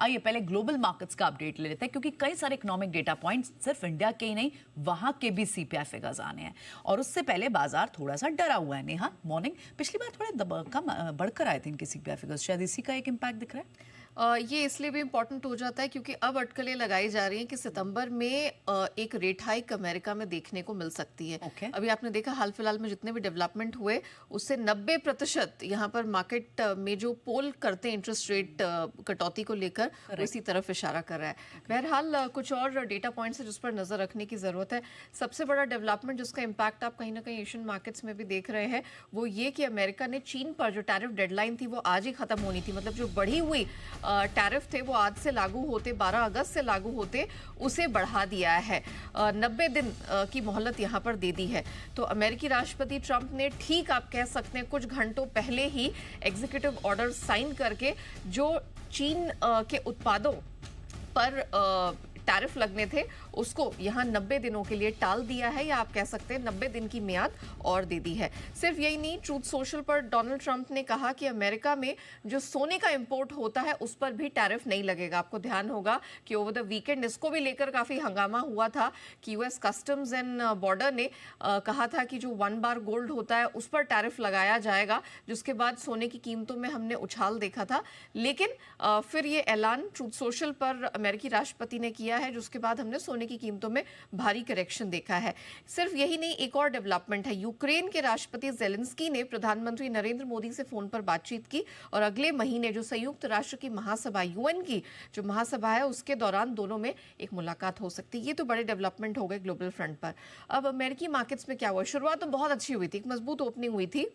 आइए पहले global markets का अपडेट ले लेते हैं, क्योंकि कई सारे इकोनॉमिक डेटा पॉइंट्स सिर्फ इंडिया के ही नहीं, वहां के भी सीपीआई फिगर्स आने हैं। और उससे पहले बाजार थोड़ा सा डरा हुआ है। नेहा, मॉर्निंग पिछली बार थोड़े कम बढ़कर आए थे इनके सीपीआई फिगर्स, शायद इसी का एक इम्पैक्ट दिख रहा है। ये इसलिए भी इम्पोर्टेंट हो जाता है क्योंकि अब अटकलें लगाई जा रही हैं कि सितंबर में एक रेट हाइक अमेरिका में देखने को मिल सकती है। अभी आपने देखा हाल फिलहाल में जितने भी डेवलपमेंट हुए उससे 90% यहाँ पर मार्केट में जो पोल करते हैं इंटरेस्ट रेट कटौती को लेकर उसी तरफ इशारा कर रहा है। बहरहाल कुछ और डेटा पॉइंट्स है जिस पर नजर रखने की जरूरत है। सबसे बड़ा डेवलपमेंट जिसका इम्पैक्ट आप कहीं ना कहीं एशियन मार्केट्स में भी देख रहे हैं वो ये कि अमेरिका ने चीन पर जो टैरिफ डेडलाइन थी वो आज ही खत्म होनी थी, मतलब जो बढ़ी हुई टैरिफ थे वो आज से लागू होते 12 अगस्त से लागू होते उसे बढ़ा दिया है। 90 दिन की मोहलत यहां पर दे दी है। तो अमेरिकी राष्ट्रपति ट्रंप ने ठीक आप कह सकते हैं कुछ घंटों पहले ही एग्जीक्यूटिव ऑर्डर साइन करके जो चीन के उत्पादों पर टैरिफ लगने थे उसको यहां 90 दिनों के लिए टाल दिया है, या आप कह सकते हैं 90 दिन की मियाद और दे दी है। सिर्फ यही नहीं, ट्रूथ सोशल पर डोनाल्ड ट्रंप ने कहा कि अमेरिका में जो सोने का इंपोर्ट होता है उस पर भी टैरिफ नहीं लगेगा। आपको ध्यान होगा कि ओवर द वीकेंड इसको भी लेकर काफी हंगामा हुआ था कि यूएस कस्टम्स एंड बॉर्डर ने कहा था कि जो 1 बार गोल्ड होता है उस पर टैरिफ लगाया जाएगा, जिसके बाद सोने की कीमतों में हमने उछाल देखा था। लेकिन फिर ये ऐलान ट्रूथ सोशल पर अमेरिकी राष्ट्रपति ने किया है, जिसके बाद हमने सोने की कीमतों में भारी करेक्शन देखा है। सिर्फ यही नहीं, एक और डेवलपमेंट है। यूक्रेन के राष्ट्रपति जेलेंस्की ने प्रधानमंत्री नरेंद्र मोदी से फोन पर बातचीत की और अगले महीने जो संयुक्त राष्ट्र की महासभा, यूएन की जो महासभा है, उसके दौरान दोनों में एक मुलाकात हो सकती है। ये तो बड़े डेवलपमेंट हो गए ग्लोबल फ्रंट पर। अब अमेरिकी मार्केट्स में क्या हुआ? शुरुआत तो बहुत अच्छी हुई थी, एक मजबूत ओपनिंग हुई थी,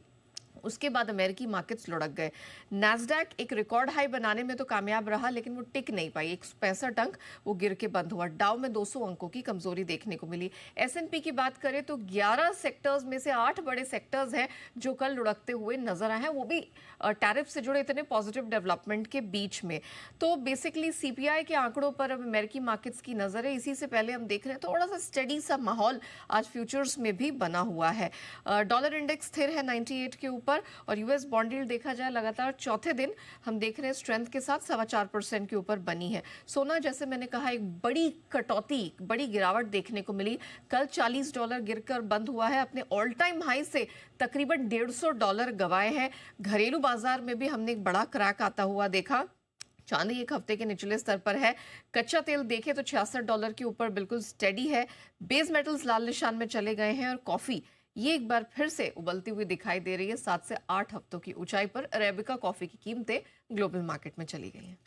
उसके बाद अमेरिकी मार्केट्स लुढ़क गए। नैस्डैक एक रिकॉर्ड हाई बनाने में तो कामयाब रहा लेकिन वो टिक नहीं पाई, 165 अंक वो गिर के बंद हुआ। डाउ में 200 अंकों की कमजोरी देखने को मिली। एसएनपी की बात करें तो 11 सेक्टर्स में से 8 बड़े सेक्टर्स हैं जो कल लुढ़कते हुए नजर आए हैं, वो भी टैरिफ से जुड़े इतने पॉजिटिव डेवलपमेंट के बीच में। तो बेसिकली सीपीआई के आंकड़ों पर अब अमेरिकी मार्केट्स की नजर है। इसी से पहले हम देख रहे हैं थोड़ा सा स्टडी सा माहौल आज फ्यूचर्स में भी बना हुआ है। डॉलर इंडेक्स स्थिर है 98 के ऊपर, और यूएस बॉन्ड यील्ड देखा जाए लगातार चौथे दिन हम देख रहे हैं स्ट्रेंथ के साथ 4.25% के ऊपर बनी है। सोना, जैसे मैंने कहा, एक बड़ी कटौती, बड़ी गिरावट देखने को मिली। कल $40 गिरकर बंद हुआ है, अपने ऑल टाइम हाई से तकरीबन $150 गवाए हैं। घरेलू बाजार में भी हमने एक बड़ा क्रैक आता हुआ देखा। चांदी एक हफ्ते के निचले स्तर पर है। कच्चा तेल देखें तो $66 के ऊपर बिल्कुल स्टेडी है। बेस मेटल्स लाल निशान में चले गए हैं, और कॉफी ये एक बार फिर से उबलती हुई दिखाई दे रही है। 7 से 8 हफ्तों की ऊंचाई पर अरेबिका कॉफी की कीमतें ग्लोबल मार्केट में चली गई हैं।